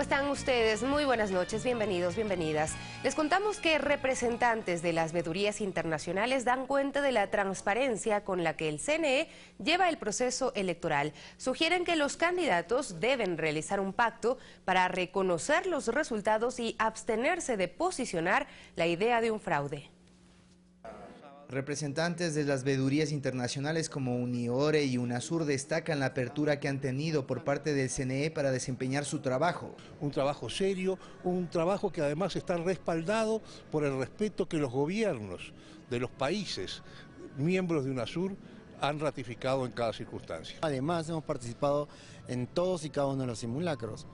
están ustedes? Muy buenas noches, bienvenidos, bienvenidas. Les contamos que representantes de las veedurías internacionales dan cuenta de la transparencia con la que el CNE lleva el proceso electoral. Sugieren que los candidatos deben realizar un pacto para reconocer los resultados y abstenerse de posicionar la idea de un fraude. Representantes de las veedurías internacionales como Uniore y UNASUR destacan la apertura que han tenido por parte del CNE para desempeñar su trabajo. Un trabajo serio, un trabajo que además está respaldado por el respeto que los gobiernos de los países miembros de UNASUR han ratificado en cada circunstancia. Además hemos participado en todos y cada uno de los simulacros.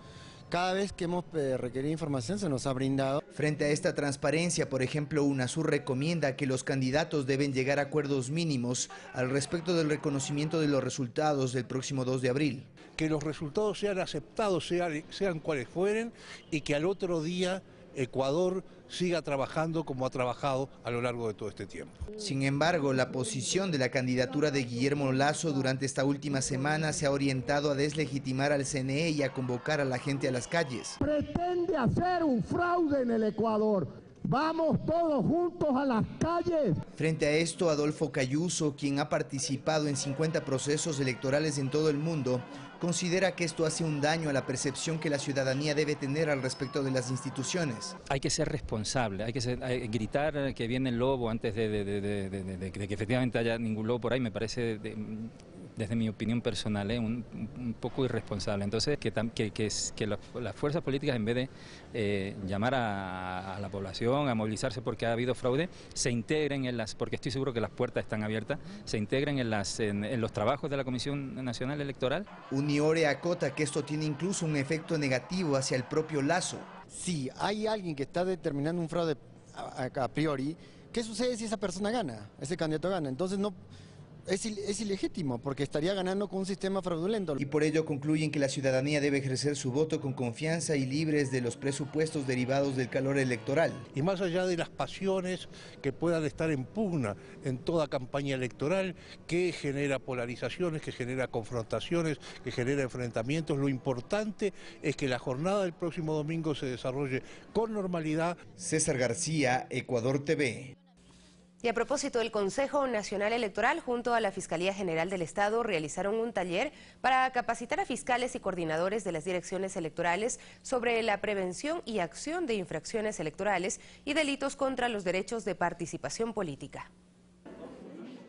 Cada vez que hemos requerido información se nos ha brindado. Frente a esta transparencia, por ejemplo, UNASUR recomienda que los candidatos deben llegar a acuerdos mínimos al respecto del reconocimiento de los resultados del próximo 2 de abril. Que los resultados sean aceptados, sean cuales fueren, y que al otro día Ecuador siga trabajando como ha trabajado a lo largo de todo este tiempo. Sin embargo, la posición de la candidatura de Guillermo Lasso durante esta última semana se ha orientado a deslegitimar al CNE y a convocar a la gente a las calles. Pretende hacer un fraude en el Ecuador. ¡Vamos todos juntos a las calles! Frente a esto, Adolfo Cayuso, quien ha participado en 50 procesos electorales en todo el mundo, considera que esto hace un daño a la percepción que la ciudadanía debe tener al respecto de las instituciones. Hay que ser responsable, hay que gritar que viene el lobo antes de que efectivamente haya ningún lobo por ahí, me parece, desde mi opinión personal, un poco irresponsable. Entonces, que las fuerzas políticas, en vez de llamar a la población a movilizarse porque ha habido fraude, se integren porque estoy seguro que las puertas están abiertas, se integren en los trabajos de la Comisión Nacional Electoral. Uniore acota que esto tiene incluso un efecto negativo hacia el propio Lasso. Si hay alguien que está determinando un fraude a priori, ¿qué sucede si esa persona gana? Ese candidato gana. Entonces no... Es ilegítimo porque estaría ganando con un sistema fraudulento. Y por ello concluyen que la ciudadanía debe ejercer su voto con confianza y libres de los presupuestos derivados del calor electoral. Y más allá de las pasiones que puedan estar en pugna en toda campaña electoral, que genera polarizaciones, que genera confrontaciones, que genera enfrentamientos, lo importante es que la jornada del próximo domingo se desarrolle con normalidad. César García, Ecuador TV. Y a propósito, el Consejo Nacional Electoral junto a la Fiscalía General del Estado realizaron un taller para capacitar a fiscales y coordinadores de las direcciones electorales sobre la prevención y acción de infracciones electorales y delitos contra los derechos de participación política.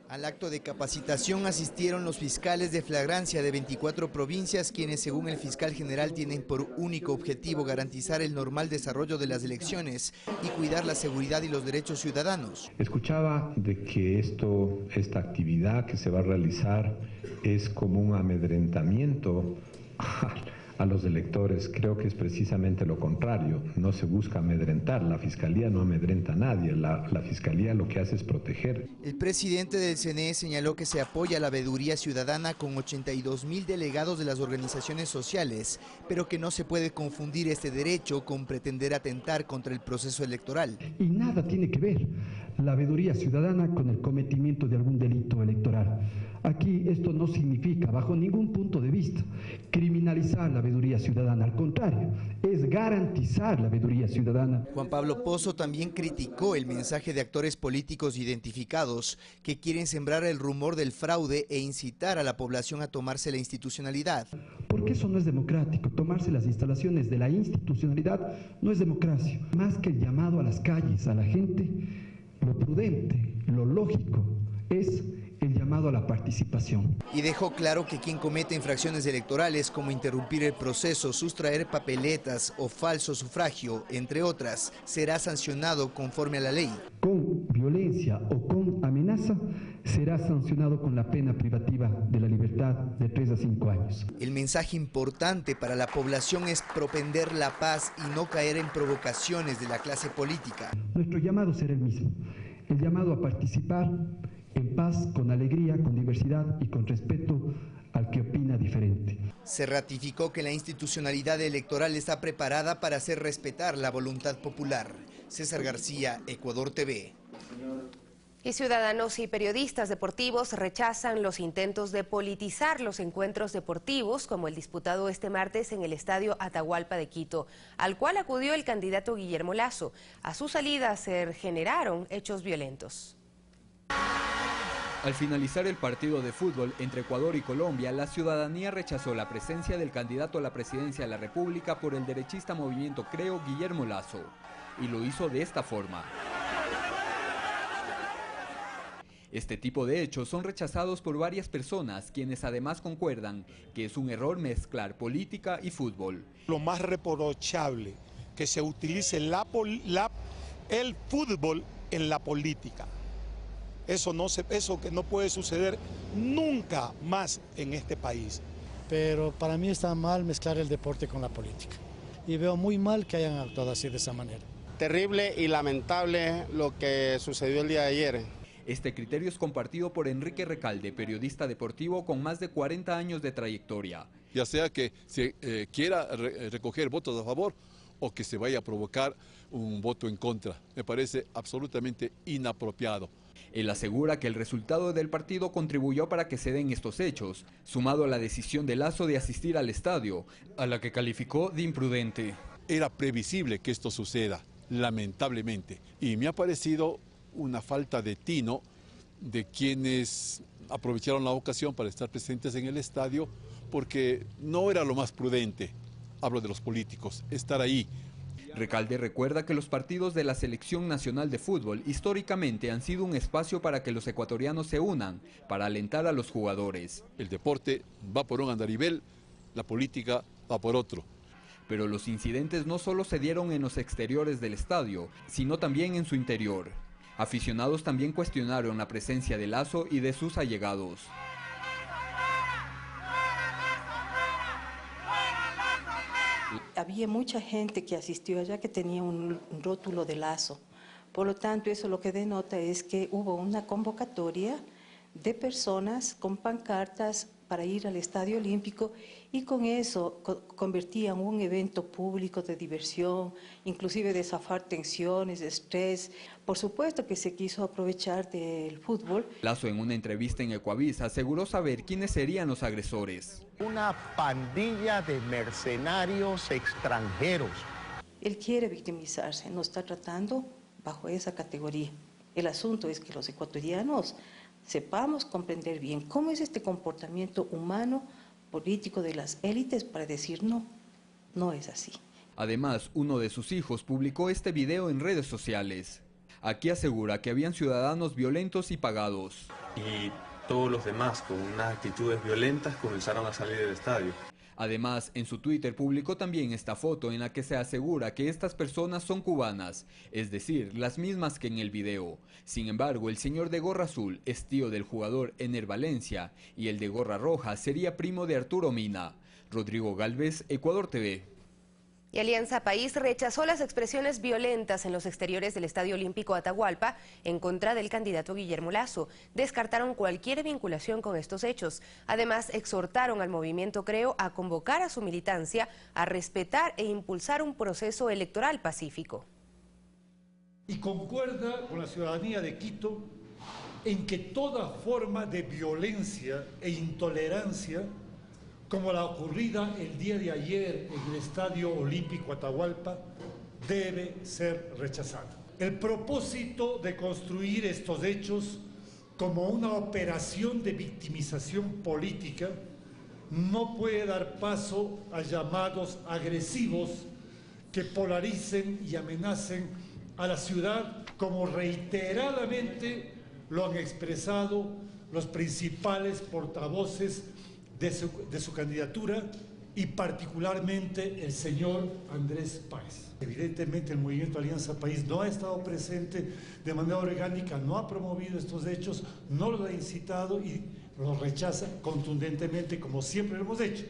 Al acto de capacitación asistieron los fiscales de flagrancia de 24 provincias, quienes según el fiscal general tienen por único objetivo garantizar el normal desarrollo de las elecciones y cuidar la seguridad y los derechos ciudadanos. Escuchaba de que esta actividad que se va a realizar es como un amedrentamiento a los electores. Creo que es precisamente lo contrario, no se busca amedrentar, la Fiscalía no amedrenta a nadie, la Fiscalía lo que hace es proteger. El presidente del CNE señaló que se apoya a la veeduría ciudadana con 82.000 delegados de las organizaciones sociales, pero que no se puede confundir este derecho con pretender atentar contra el proceso electoral. Y nada tiene que ver la veeduría ciudadana con el cometimiento de algún delito electoral. Aquí esto no significa, bajo ningún punto de vista, criminalizar la veeduría ciudadana. Al contrario, es garantizar la veeduría ciudadana. Juan Pablo Pozo también criticó el mensaje de actores políticos identificados que quieren sembrar el rumor del fraude e incitar a la población a tomarse la institucionalidad. Porque eso no es democrático. Tomarse las instalaciones de la institucionalidad no es democracia. Más que el llamado a las calles, a la gente, lo prudente, lo lógico es el llamado a la participación. Y dejó claro que quien comete infracciones electorales como interrumpir el proceso, sustraer papeletas o falso sufragio, entre otras, será sancionado conforme a la ley. Con violencia o con amenaza será sancionado con la pena privativa de la libertad de 3 a 5 años. El mensaje importante para la población es propender la paz y no caer en provocaciones de la clase política. Nuestro llamado será el mismo, el llamado a participar en paz, con alegría, con diversidad y con respeto al que opina diferente. Se ratificó que la institucionalidad electoral está preparada para hacer respetar la voluntad popular. César García, Ecuador TV. Y ciudadanos y periodistas deportivos rechazan los intentos de politizar los encuentros deportivos, como el disputado este martes en el Estadio Atahualpa de Quito, al cual acudió el candidato Guillermo Lasso. A su salida se generaron hechos violentos. Al finalizar el partido de fútbol entre Ecuador y Colombia, la ciudadanía rechazó la presencia del candidato a la presidencia de la República por el derechista Movimiento Creo, Guillermo Lasso, y lo hizo de esta forma. Este tipo de hechos son rechazados por varias personas, quienes además concuerdan que es un error mezclar política y fútbol. Lo más reprochable, que se utilice el fútbol en la política. Eso que no puede suceder nunca más en este país. Pero para mí está mal mezclar el deporte con la política. Y veo muy mal que hayan actuado así de esa manera. Terrible y lamentable lo que sucedió el día de ayer. Este criterio es compartido por Enrique Recalde, periodista deportivo con más de 40 años de trayectoria. Ya sea que se quiera recoger votos a favor o que se vaya a provocar un voto en contra. Me parece absolutamente inapropiado. Él asegura que el resultado del partido contribuyó para que se den estos hechos, sumado a la decisión de Lasso de asistir al estadio, a la que calificó de imprudente. Era previsible que esto suceda, lamentablemente, y me ha parecido una falta de tino de quienes aprovecharon la ocasión para estar presentes en el estadio, porque no era lo más prudente, hablo de los políticos, estar ahí. Recalde recuerda que los partidos de la Selección Nacional de Fútbol históricamente han sido un espacio para que los ecuatorianos se unan, para alentar a los jugadores. El deporte va por un andarivel, la política va por otro. Pero los incidentes no solo se dieron en los exteriores del estadio, sino también en su interior. Aficionados también cuestionaron la presencia de Lasso y de sus allegados. Había mucha gente que asistió allá que tenía un rótulo de Lasso. Por lo tanto, eso lo que denota es que hubo una convocatoria de personas con pancartas para ir al Estadio Olímpico y con eso convertían un evento público de diversión, inclusive de zafar tensiones, estrés. Por supuesto que se quiso aprovechar del fútbol. Lasso en una entrevista en Ecuavisa aseguró saber quiénes serían los agresores. Una pandilla de mercenarios extranjeros. Él quiere victimizarse, no está tratando bajo esa categoría. El asunto es que los ecuatorianos sepamos comprender bien cómo es este comportamiento humano, político de las élites para decir no, no es así. Además, uno de sus hijos publicó este video en redes sociales. Aquí asegura que habían ciudadanos violentos y pagados. Y todos los demás, con unas actitudes violentas, comenzaron a salir del estadio. Además, en su Twitter publicó también esta foto en la que se asegura que estas personas son cubanas, es decir, las mismas que en el video. Sin embargo, el señor de gorra azul es tío del jugador Ener Valencia y el de gorra roja sería primo de Arturo Mina. Rodrigo Galvez, Ecuador TV. Y Alianza País rechazó las expresiones violentas en los exteriores del Estadio Olímpico Atahualpa en contra del candidato Guillermo Lasso. Descartaron cualquier vinculación con estos hechos. Además, exhortaron al movimiento Creo a convocar a su militancia a respetar e impulsar un proceso electoral pacífico. Y concuerda con la ciudadanía de Quito en que toda forma de violencia e intolerancia, como la ocurrida el día de ayer en el Estadio Olímpico Atahualpa, debe ser rechazada. El propósito de construir estos hechos como una operación de victimización política no puede dar paso a llamados agresivos que polaricen y amenacen a la ciudad, como reiteradamente lo han expresado los principales portavoces de su candidatura y particularmente el señor Andrés Páez. Evidentemente el movimiento Alianza País no ha estado presente de manera orgánica, no ha promovido estos hechos, no los ha incitado y los rechaza contundentemente como siempre lo hemos hecho.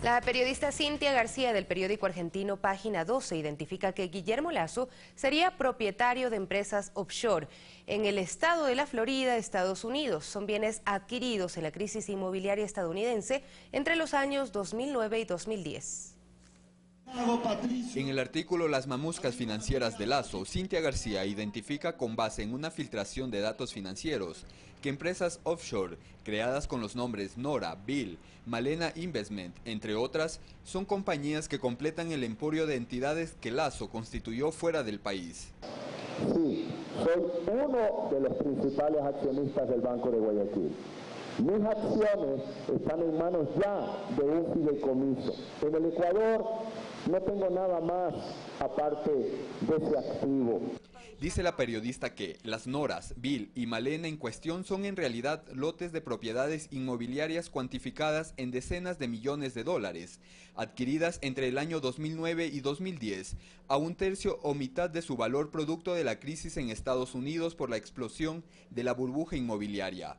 La periodista Cintia García del periódico argentino Página 12 identifica que Guillermo Lasso sería propietario de empresas offshore en el estado de la Florida, Estados Unidos. Son bienes adquiridos en la crisis inmobiliaria estadounidense entre los años 2009 y 2010. En el artículo Las mamuscas financieras de Lasso, Cintia García identifica con base en una filtración de datos financieros que empresas offshore, creadas con los nombres Nora, Bill, Malena Investment, entre otras, son compañías que completan el emporio de entidades que Lasso constituyó fuera del país. Sí, soy uno de los principales accionistas del Banco de Guayaquil. Mis acciones están en manos ya de un fideicomiso. En el Ecuador no tengo nada más aparte de ese activo. Dice la periodista que las Noras, Bill y Malena en cuestión son en realidad lotes de propiedades inmobiliarias cuantificadas en decenas de millones de dólares, adquiridas entre el año 2009 y 2010, a un tercio o mitad de su valor producto de la crisis en Estados Unidos por la explosión de la burbuja inmobiliaria.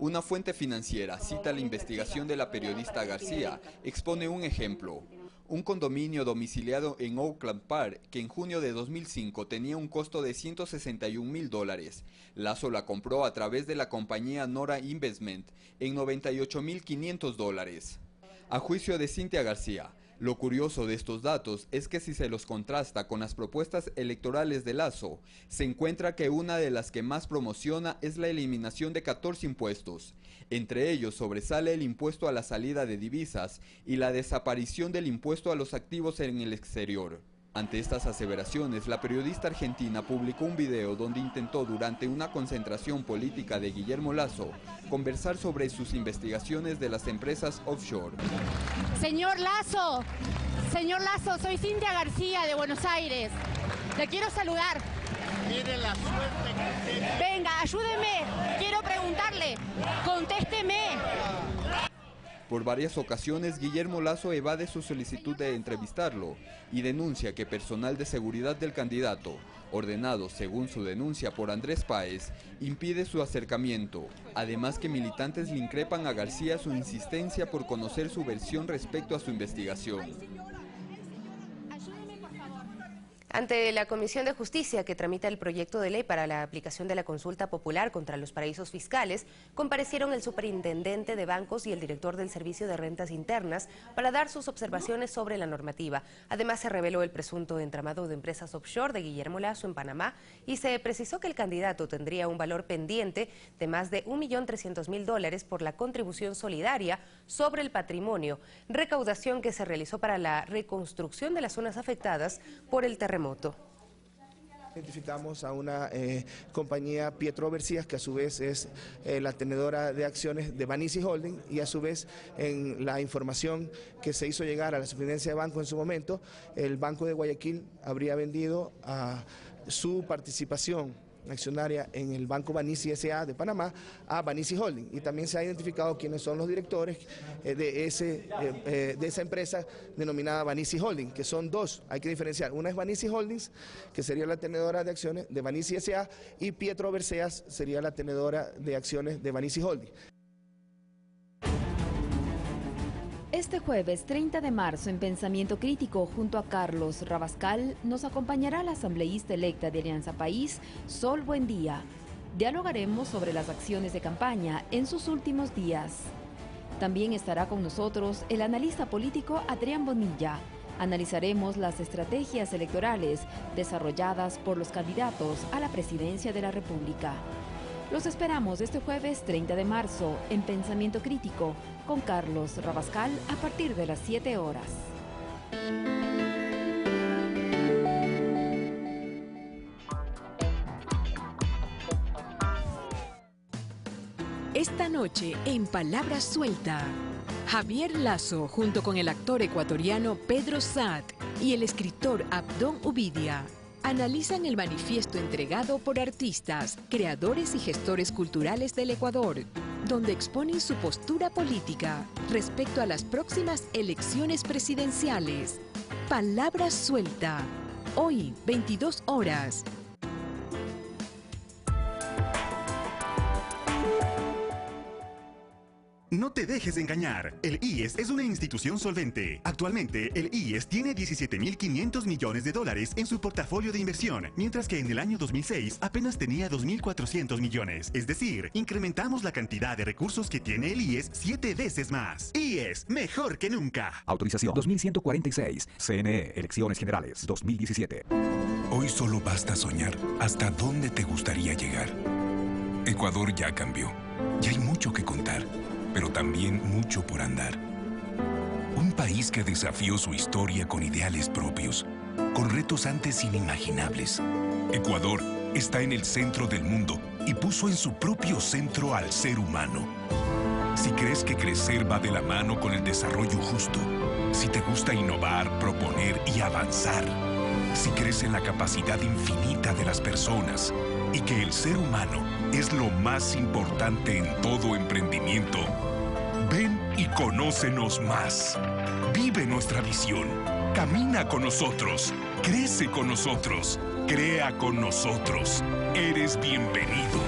Una fuente financiera cita la investigación de la periodista García, expone un ejemplo. Un condominio domiciliado en Oakland Park, que en junio de 2005 tenía un costo de $161.000. Lasso la compró a través de la compañía Nora Investment en $98.500. A juicio de Cintia García, lo curioso de estos datos es que si se los contrasta con las propuestas electorales de Lasso, se encuentra que una de las que más promociona es la eliminación de 14 impuestos. Entre ellos sobresale el impuesto a la salida de divisas y la desaparición del impuesto a los activos en el exterior. Ante estas aseveraciones, la periodista argentina publicó un video donde intentó durante una concentración política de Guillermo Lasso conversar sobre sus investigaciones de las empresas offshore. Señor Lasso, soy Cintia García de Buenos Aires. Le quiero saludar. Tiene la suerte que usted... Venga, ayúdeme. Quiero preguntarle. Contésteme. Por varias ocasiones, Guillermo Lasso evade su solicitud de entrevistarlo y denuncia que personal de seguridad del candidato, ordenado según su denuncia por Andrés Páez, impide su acercamiento. Además que militantes le increpan a García su insistencia por conocer su versión respecto a su investigación. Ante la Comisión de Justicia que tramita el proyecto de ley para la aplicación de la consulta popular contra los paraísos fiscales, comparecieron el superintendente de bancos y el director del Servicio de Rentas Internas para dar sus observaciones sobre la normativa. Además, se reveló el presunto entramado de empresas offshore de Guillermo Lasso en Panamá y se precisó que el candidato tendría un valor pendiente de más de $1.300.000 por la contribución solidaria sobre el patrimonio, recaudación que se realizó para la reconstrucción de las zonas afectadas por el terremoto. Identificamos a una compañía Pietro Bercías, que a su vez es la tenedora de acciones de Banisi Holding, y a su vez en la información que se hizo llegar a la Superintendencia de Banco en su momento, el Banco de Guayaquil habría vendido a su participación accionaria en el Banco Banisi S.A. de Panamá a Banisi Holding, y también se ha identificado quiénes son los directores de esa empresa denominada Banisi Holding, que son dos, hay que diferenciar. Una es Banisi Holdings, que sería la tenedora de acciones de Banisi S.A., y Pietro Bercías sería la tenedora de acciones de Banisi Holding. Este jueves 30 de marzo en Pensamiento Crítico junto a Carlos Rabascal nos acompañará la asambleísta electa de Alianza País, Sol Buendía. Dialogaremos sobre las acciones de campaña en sus últimos días. También estará con nosotros el analista político Adrián Bonilla. Analizaremos las estrategias electorales desarrolladas por los candidatos a la presidencia de la República. Los esperamos este jueves 30 de marzo en Pensamiento Crítico con Carlos Rabascal a partir de las 7 horas. Esta noche en Palabra Suelta, Javier Lasso junto con el actor ecuatoriano Pedro Saad y el escritor Abdón Ubidia analizan el manifiesto entregado por artistas, creadores y gestores culturales del Ecuador, donde exponen su postura política respecto a las próximas elecciones presidenciales. Palabra Suelta, hoy 22 horas. No te dejes engañar. El IES es una institución solvente. Actualmente, el IES tiene 17.500 millones de dólares en su portafolio de inversión, mientras que en el año 2006 apenas tenía 2.400 millones. Es decir, incrementamos la cantidad de recursos que tiene el IES 7 veces más. IES, mejor que nunca. Autorización 2146. CNE, Elecciones Generales 2017. Hoy solo basta soñar hasta dónde te gustaría llegar. Ecuador ya cambió. Ya hay mucho que contar, pero también mucho por andar. Un país que desafió su historia con ideales propios, con retos antes inimaginables. Ecuador está en el centro del mundo y puso en su propio centro al ser humano. Si crees que crecer va de la mano con el desarrollo justo, si te gusta innovar, proponer y avanzar, si crees en la capacidad infinita de las personas y que el ser humano es lo más importante en todo emprendimiento, ven y conócenos más. Vive nuestra visión. Camina con nosotros. Crece con nosotros. Crea con nosotros. Eres bienvenido.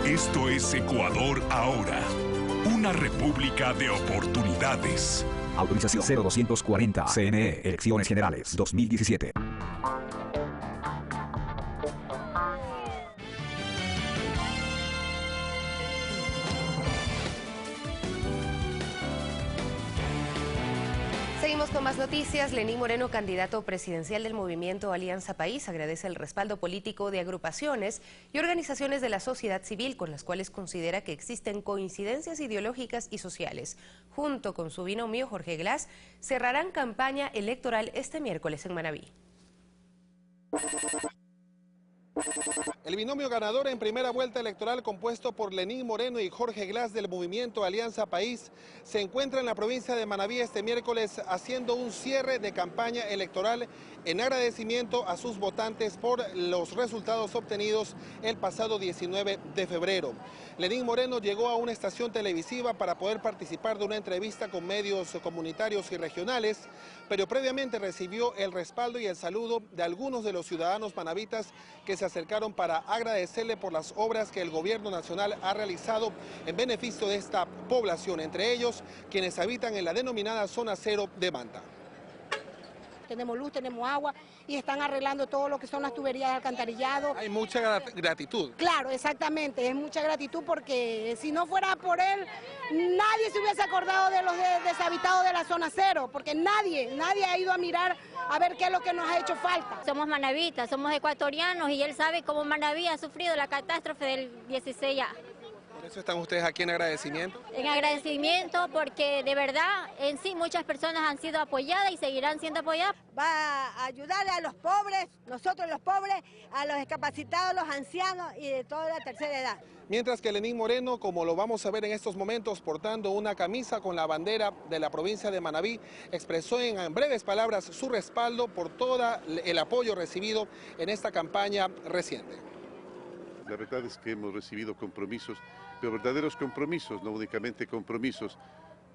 Esto es Ecuador ahora. Una república de oportunidades. Autorización 0240. CNE, Elecciones Generales 2017. Seguimos con más noticias. Lenín Moreno, candidato presidencial del movimiento Alianza País, agradece el respaldo político de agrupaciones y organizaciones de la sociedad civil con las cuales considera que existen coincidencias ideológicas y sociales. Junto con su binomio Jorge Glass, cerrarán campaña electoral este miércoles en Manabí. El binomio ganador en primera vuelta electoral, compuesto por Lenín Moreno y Jorge Glass del movimiento Alianza País, se encuentra en la provincia de Manabí este miércoles haciendo un cierre de campaña electoral en agradecimiento a sus votantes por los resultados obtenidos el pasado 19 de febrero. Lenín Moreno llegó a una estación televisiva para poder participar de una entrevista con medios comunitarios y regionales, pero previamente recibió el respaldo y el saludo de algunos de los ciudadanos manavitas que se acercaron para agradecerle por las obras que el gobierno nacional ha realizado en beneficio de esta población, entre ellos quienes habitan en la denominada zona cero de Manta. Tenemos luz, tenemos agua y están arreglando todo lo que son las tuberías de alcantarillado. Hay mucha gratitud. Claro, exactamente, es mucha gratitud porque si no fuera por él, nadie se hubiese acordado de los deshabitados de la zona cero, porque nadie ha ido a mirar a ver qué es lo que nos ha hecho falta. Somos manavitas, somos ecuatorianos y él sabe cómo Manabí ha sufrido la catástrofe del 16A. ¿Por eso están ustedes aquí en agradecimiento? En agradecimiento porque de verdad en sí muchas personas han sido apoyadas y seguirán siendo apoyadas. Va a ayudar a los pobres, nosotros los pobres, a los discapacitados, los ancianos y de toda la tercera edad. Mientras que Lenín Moreno, como lo vamos a ver en estos momentos, portando una camisa con la bandera de la provincia de Manabí, expresó en breves palabras su respaldo por todo el apoyo recibido en esta campaña reciente. La verdad es que hemos recibido compromisos, pero verdaderos compromisos, no únicamente compromisos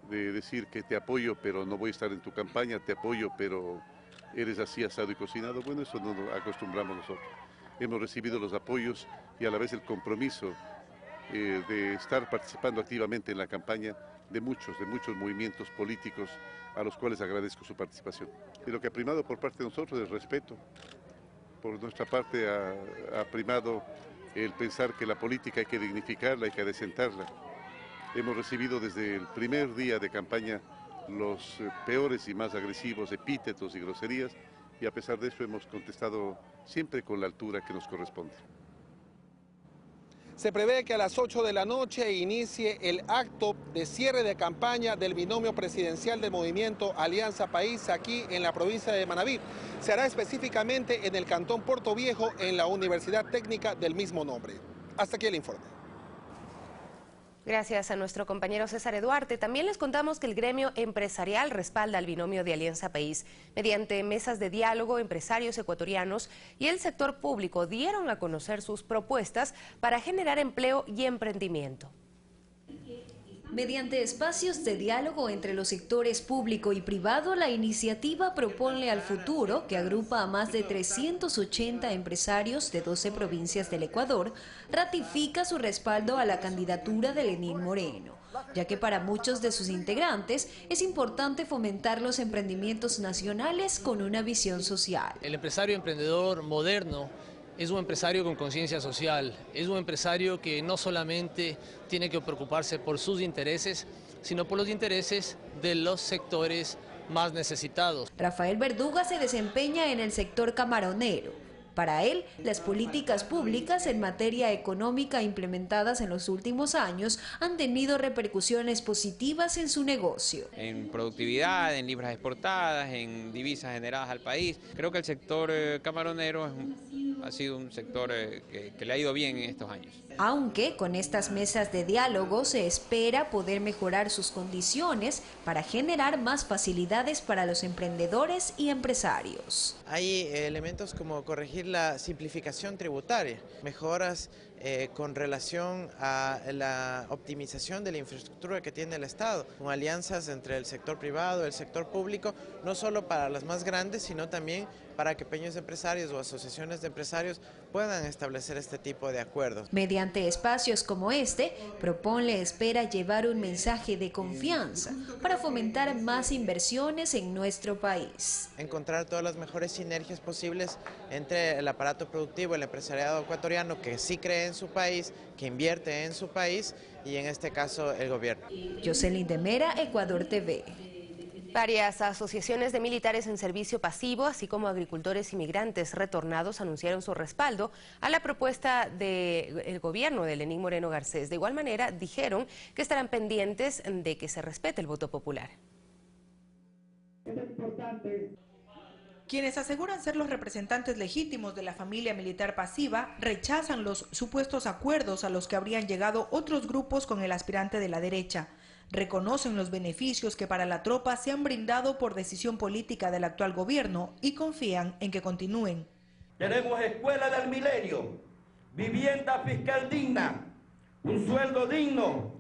de decir que te apoyo pero no voy a estar en tu campaña, te apoyo pero eres así asado y cocinado. Bueno, eso no lo acostumbramos nosotros. Hemos recibido los apoyos y a la vez el compromiso de estar participando activamente en la campaña de muchos movimientos políticos a los cuales agradezco su participación. Y lo que ha primado por parte de nosotros es respeto. Por nuestra parte ha primado el pensar que la política hay que dignificarla, hay que adecentarla. Hemos recibido desde el primer día de campaña los peores y más agresivos epítetos y groserías y a pesar de eso hemos contestado siempre con la altura que nos corresponde. Se prevé que a las 8 de la noche inicie el acto de cierre de campaña del binomio presidencial del movimiento Alianza País aquí en la provincia de Manabí. Se hará específicamente en el cantón Puerto Viejo, en la Universidad Técnica del mismo nombre. Hasta aquí el informe. Gracias a nuestro compañero César Eduarte. También les contamos que el gremio empresarial respalda al binomio de Alianza País. Mediante mesas de diálogo, empresarios ecuatorianos y el sector público dieron a conocer sus propuestas para generar empleo y emprendimiento. Mediante espacios de diálogo entre los sectores público y privado, la iniciativa Propone al Futuro, que agrupa a más de 380 empresarios de 12 provincias del Ecuador, ratifica su respaldo a la candidatura de Lenín Moreno. ya que para muchos de sus integrantes es importante fomentar los emprendimientos nacionales con una visión social. El empresario emprendedor moderno es un empresario con conciencia social, es un empresario que no solamente tiene que preocuparse por sus intereses, sino por los intereses de los sectores más necesitados. Rafael Verduga se desempeña en el sector camaronero. Para él, las políticas públicas en materia económica implementadas en los últimos años han tenido repercusiones positivas en su negocio. En productividad, en libras exportadas, en divisas generadas al país. Creo que el sector camaronero ha sido un sector que le ha ido bien en estos años. Aunque con estas mesas de diálogo se espera poder mejorar sus condiciones para generar más facilidades para los emprendedores y empresarios. Hay elementos como corregir la simplificación tributaria, mejoras con relación a la optimización de la infraestructura que tiene el Estado, con alianzas entre el sector privado y el sector público, no solo para las más grandes, sino también para que pequeños empresarios o asociaciones de empresarios puedan establecer este tipo de acuerdos. Mediante espacios como este, Proponle espera llevar un mensaje de confianza para fomentar más inversiones en nuestro país. Encontrar todas las mejores sinergias posibles entre el aparato productivo, el empresariado ecuatoriano que sí cree en su país, que invierte en su país y en este caso el gobierno. Jocelyn de Mera, Ecuador TV. Varias asociaciones de militares en servicio pasivo, así como agricultores y migrantes retornados, anunciaron su respaldo a la propuesta del gobierno de Lenín Moreno Garcés. De igual manera, dijeron que estarán pendientes de que se respete el voto popular. Quienes aseguran ser los representantes legítimos de la familia militar pasiva rechazan los supuestos acuerdos a los que habrían llegado otros grupos con el aspirante de la derecha. Reconocen los beneficios que para la tropa se han brindado por decisión política del actual gobierno y confían en que continúen. Tenemos escuela del milenio, vivienda fiscal digna, un sueldo digno,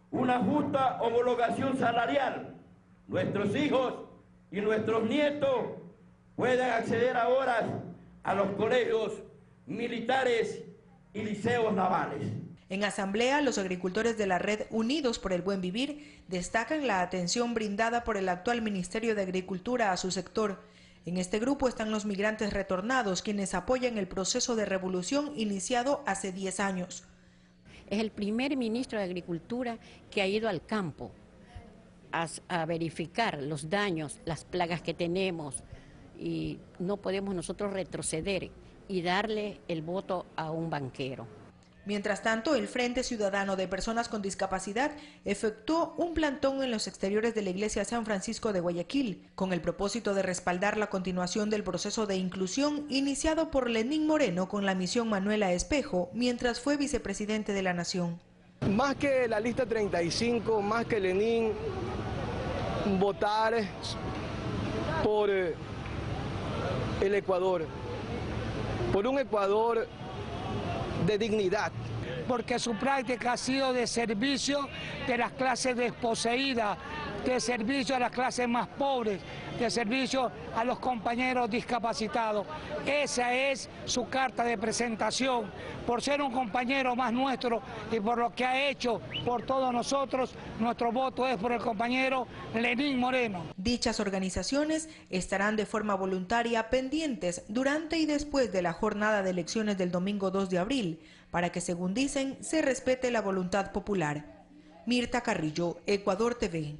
una justa homologación salarial. Nuestros hijos y nuestros nietos pueden acceder ahora a los colegios militares y liceos navales. En asamblea, los agricultores de la red Unidos por el Buen Vivir destacan la atención brindada por el actual Ministerio de Agricultura a su sector. En este grupo están los migrantes retornados, quienes apoyan el proceso de revolución iniciado hace 10 años. Es el primer ministro de Agricultura que ha ido al campo a verificar los daños, las plagas que tenemos, y no podemos nosotros retroceder y darle el voto a un banquero. Mientras tanto, el Frente Ciudadano de Personas con Discapacidad efectuó un plantón en los exteriores de la Iglesia San Francisco de Guayaquil, con el propósito de respaldar la continuación del proceso de inclusión iniciado por Lenín Moreno con la misión Manuela Espejo, mientras fue vicepresidente de la Nación. Más que la lista 35, más que Lenín, votar por el Ecuador, por un Ecuador de dignidad. Porque su práctica ha sido de servicio de las clases desposeídas, de servicio a las clases más pobres, de servicio a los compañeros discapacitados. Esa es su carta de presentación, por ser un compañero más nuestro y por lo que ha hecho por todos nosotros. Nuestro voto es por el compañero Lenín Moreno. Dichas organizaciones estarán de forma voluntaria pendientes durante y después de la jornada de elecciones del domingo 2 de abril, para que, según dicen, se respete la voluntad popular. Mirta Carrillo, Ecuador TV.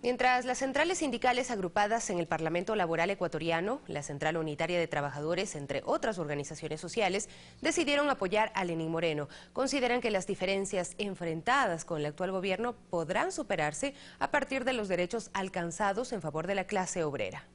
Mientras las centrales sindicales agrupadas en el Parlamento Laboral Ecuatoriano, la Central Unitaria de Trabajadores, entre otras organizaciones sociales, decidieron apoyar a Lenín Moreno. Consideran que las diferencias enfrentadas con el actual gobierno podrán superarse a partir de los derechos alcanzados en favor de la clase obrera.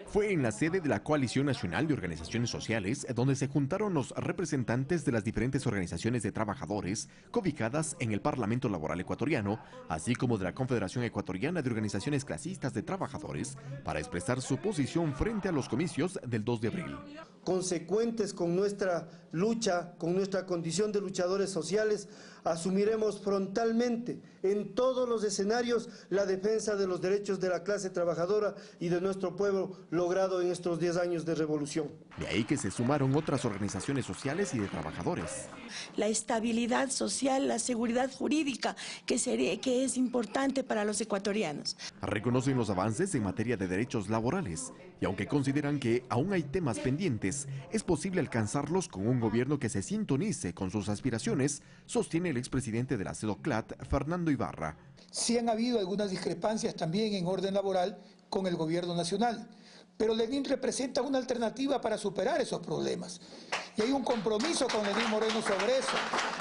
Fue en la sede de la Coalición Nacional de Organizaciones Sociales donde se juntaron los representantes de las diferentes organizaciones de trabajadores cobicadas en el Parlamento Laboral Ecuatoriano, así como de la Confederación Ecuatoriana de Organizaciones Clasistas de Trabajadores, para expresar su posición frente a los comicios del 2 de abril. consecuentes con nuestra lucha, con nuestra condición de luchadores sociales, asumiremos frontalmente en todos los escenarios la defensa de los derechos de la clase trabajadora y de nuestro pueblo logrado en estos 10 años de revolución. De ahí que se sumaron otras organizaciones sociales y de trabajadores. La estabilidad social, la seguridad jurídica que es importante para los ecuatorianos. Reconocen los avances en materia de derechos laborales y aunque consideran que aún hay temas pendientes, es posible alcanzarlos con un gobierno que se sintonice con sus aspiraciones, sostiene el expresidente de la CEDOCLAT, Fernando Ibarra. Sí han habido algunas discrepancias también en orden laboral con el gobierno nacional, pero Lenín representa una alternativa para superar esos problemas. Y hay un compromiso con Lenín Moreno sobre eso.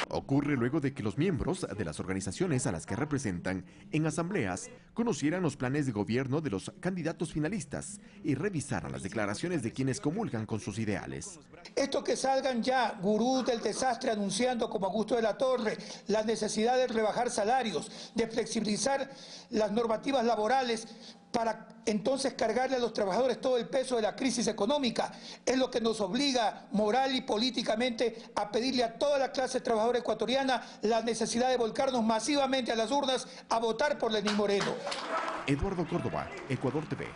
Ocurre luego de que los miembros de las organizaciones a las que representan en asambleas conocieran los planes de gobierno de los candidatos finalistas y revisaran las declaraciones de quienes comulgan con sus ideales. Esto que salgan ya gurús del desastre anunciando como Augusto de la Torre la necesidad de rebajar salarios, de flexibilizar las normativas laborales para entonces cargarle a los trabajadores todo el peso de la crisis económica, es lo que nos obliga moral y políticamente a pedirle a toda la clase trabajadora ecuatoriana la necesidad de volcarnos masivamente a las urnas a votar por Lenín Moreno. Eduardo Córdoba, Ecuador TV.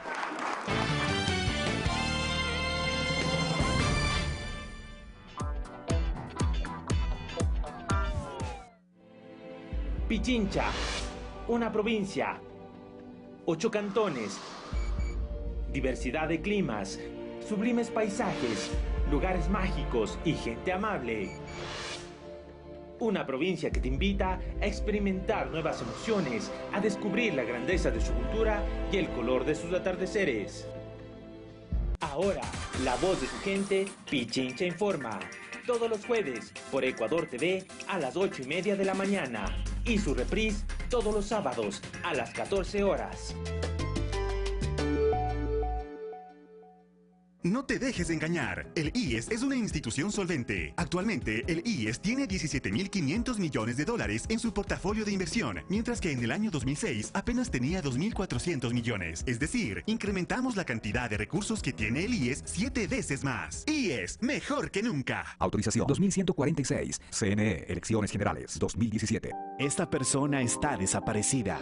Pichincha, una provincia, 8 cantones, diversidad de climas, sublimes paisajes, lugares mágicos y gente amable. Una provincia que te invita a experimentar nuevas emociones, a descubrir la grandeza de su cultura y el color de sus atardeceres. Ahora, la voz de su gente, Pichincha Informa. Todos los jueves por Ecuador TV a las 8:30 de la mañana. Y su reprise todos los sábados a las 14 horas. No te dejes engañar. El IES es una institución solvente. Actualmente, el IES tiene 17.500 millones de dólares en su portafolio de inversión, mientras que en el año 2006 apenas tenía 2.400 millones. Es decir, incrementamos la cantidad de recursos que tiene el IES 7 veces más. IES, mejor que nunca. Autorización 2146. CNE, Elecciones Generales 2017. Esta persona está desaparecida.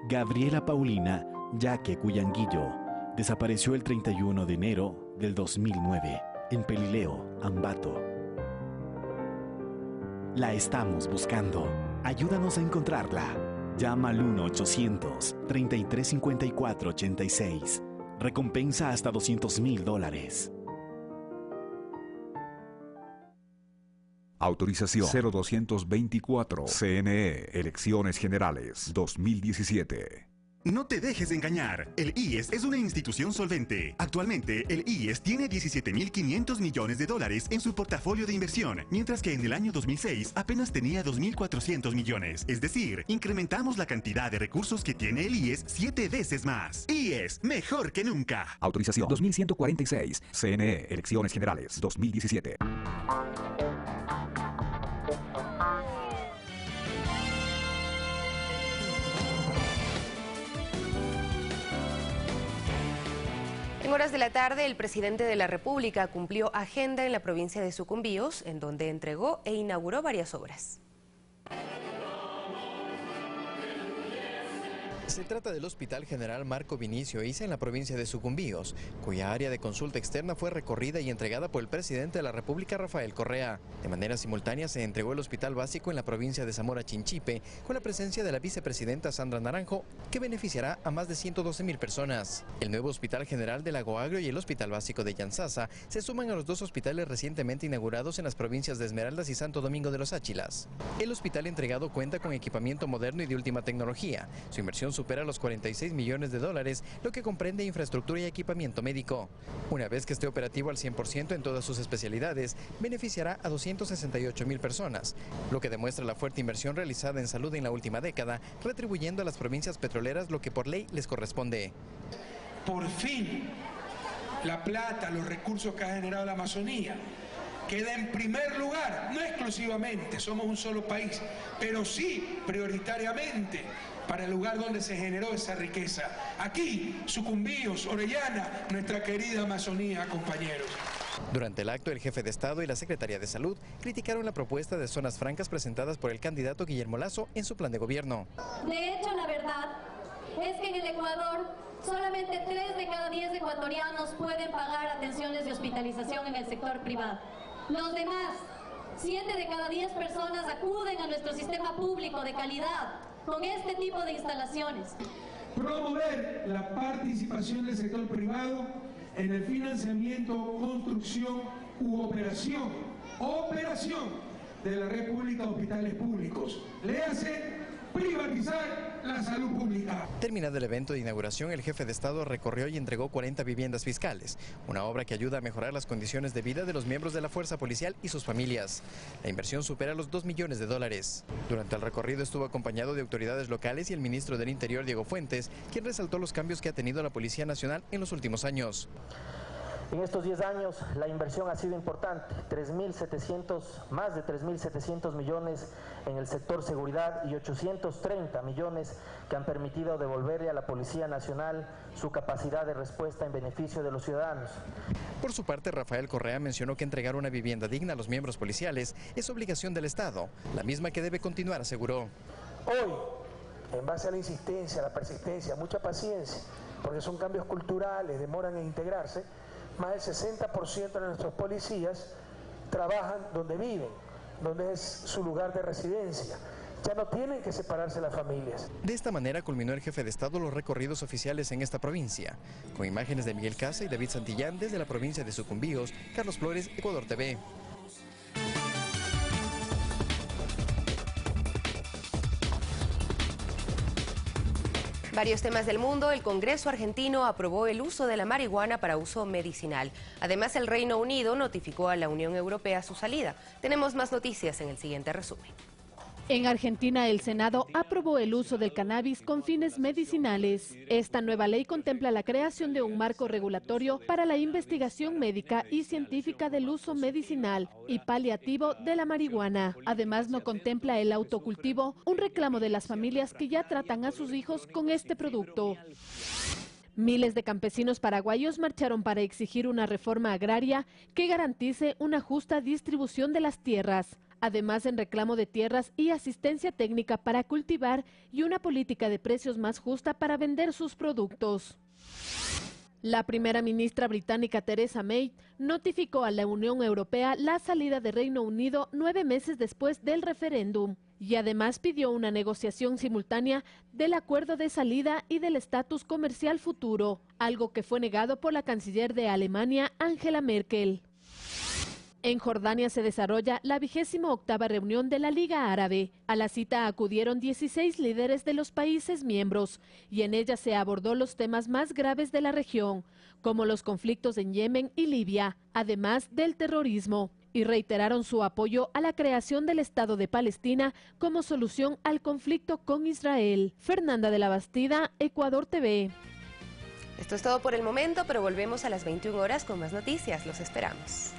Gabriela Paulina Yaque Cuyanguillo desapareció el 31 de enero del 2009 en Pelileo, Ambato. La estamos buscando. Ayúdanos a encontrarla. Llama al 1-800-3354-86. Recompensa hasta $200,000. Autorización 0224. CNE, Elecciones Generales 2017. No te dejes engañar. El IES es una institución solvente. Actualmente, el IES tiene 17.500 millones de dólares en su portafolio de inversión, mientras que en el año 2006 apenas tenía 2.400 millones. Es decir, incrementamos la cantidad de recursos que tiene el IES 7 veces más. IES, mejor que nunca. Autorización 2146. CNE, Elecciones Generales 2017. En horas de la tarde, el presidente de la República cumplió agenda en la provincia de Sucumbíos, en donde entregó e inauguró varias obras. Se trata del Hospital General Marco Vinicio Isa en la provincia de Sucumbíos, cuya área de consulta externa fue recorrida y entregada por el presidente de la República, Rafael Correa. De manera simultánea se entregó el Hospital Básico en la provincia de Zamora Chinchipe, con la presencia de la vicepresidenta Sandra Naranjo, que beneficiará a más de 112.000 personas. El nuevo Hospital General de Lago Agrio y el Hospital Básico de Yanzasa se suman a los 2 hospitales recientemente inaugurados en las provincias de Esmeraldas y Santo Domingo de los Áchilas. El hospital entregado cuenta con equipamiento moderno y de última tecnología. Su inversión supera los $46 millones, lo que comprende infraestructura y equipamiento médico. Una vez que esté operativo al 100% en todas sus especialidades, beneficiará a 268.000 personas, lo que demuestra la fuerte inversión realizada en salud en la última década, retribuyendo a las provincias petroleras lo que por ley les corresponde. Por fin, la plata, los recursos que ha generado la Amazonía, queda en primer lugar, no exclusivamente, somos un solo país, pero sí prioritariamente para el lugar donde se generó esa riqueza. Aquí, Sucumbíos, Orellana, nuestra querida Amazonía, compañeros. Durante el acto, el jefe de Estado y la Secretaría de Salud criticaron la propuesta de zonas francas presentadas por el candidato Guillermo Lasso en su plan de gobierno. De hecho, la verdad es que en el Ecuador solamente 3 de cada 10 ecuatorianos pueden pagar atenciones de hospitalización en el sector privado. Los demás, 7 de cada 10 personas acuden a nuestro sistema público de calidad con este tipo de instalaciones. Promover la participación del sector privado en el financiamiento, construcción u operación de la red pública de hospitales públicos. Léase, privatizar la salud pública. Terminado el evento de inauguración, el jefe de Estado recorrió y entregó 40 viviendas fiscales, una obra que ayuda a mejorar las condiciones de vida de los miembros de la fuerza policial y sus familias. La inversión supera los $2 millones. Durante el recorrido estuvo acompañado de autoridades locales y el ministro del Interior, Diego Fuentes, quien resaltó los cambios que ha tenido la Policía Nacional en los últimos años. En estos 10 años la inversión ha sido importante, más de 3.700 millones en el sector seguridad y 830 millones que han permitido devolverle a la Policía Nacional su capacidad de respuesta en beneficio de los ciudadanos. Por su parte, Rafael Correa mencionó que entregar una vivienda digna a los miembros policiales es obligación del Estado, la misma que debe continuar, aseguró. Hoy, en base a la insistencia, a la persistencia, mucha paciencia, porque son cambios culturales, demoran en integrarse, más del 60% de nuestros policías trabajan donde viven, donde es su lugar de residencia. Ya no tienen que separarse las familias. De esta manera culminó el jefe de Estado los recorridos oficiales en esta provincia. Con imágenes de Miguel Casa y David Santillán desde la provincia de Sucumbíos, Carlos Flores, Ecuador TV. Varios temas del mundo. El Congreso argentino aprobó el uso de la marihuana para uso medicinal. Además, el Reino Unido notificó a la Unión Europea su salida. Tenemos más noticias en el siguiente resumen. En Argentina, el Senado aprobó el uso del cannabis con fines medicinales. Esta nueva ley contempla la creación de un marco regulatorio para la investigación médica y científica del uso medicinal y paliativo de la marihuana. Además, no contempla el autocultivo, un reclamo de las familias que ya tratan a sus hijos con este producto. Miles de campesinos paraguayos marcharon para exigir una reforma agraria que garantice una justa distribución de las tierras. Además, en reclamo de tierras y asistencia técnica para cultivar y una política de precios más justa para vender sus productos. La primera ministra británica Theresa May notificó a la Unión Europea la salida de Reino Unido 9 meses después del referéndum y además pidió una negociación simultánea del acuerdo de salida y del estatus comercial futuro, algo que fue negado por la canciller de Alemania, Angela Merkel. En Jordania se desarrolla la 28ª reunión de la Liga Árabe. A la cita acudieron 16 líderes de los países miembros y en ella se abordó los temas más graves de la región, como los conflictos en Yemen y Libia, además del terrorismo, y reiteraron su apoyo a la creación del Estado de Palestina como solución al conflicto con Israel. Fernanda de la Bastida, Ecuador TV. Esto es todo por el momento, pero volvemos a las 21 horas con más noticias. Los esperamos.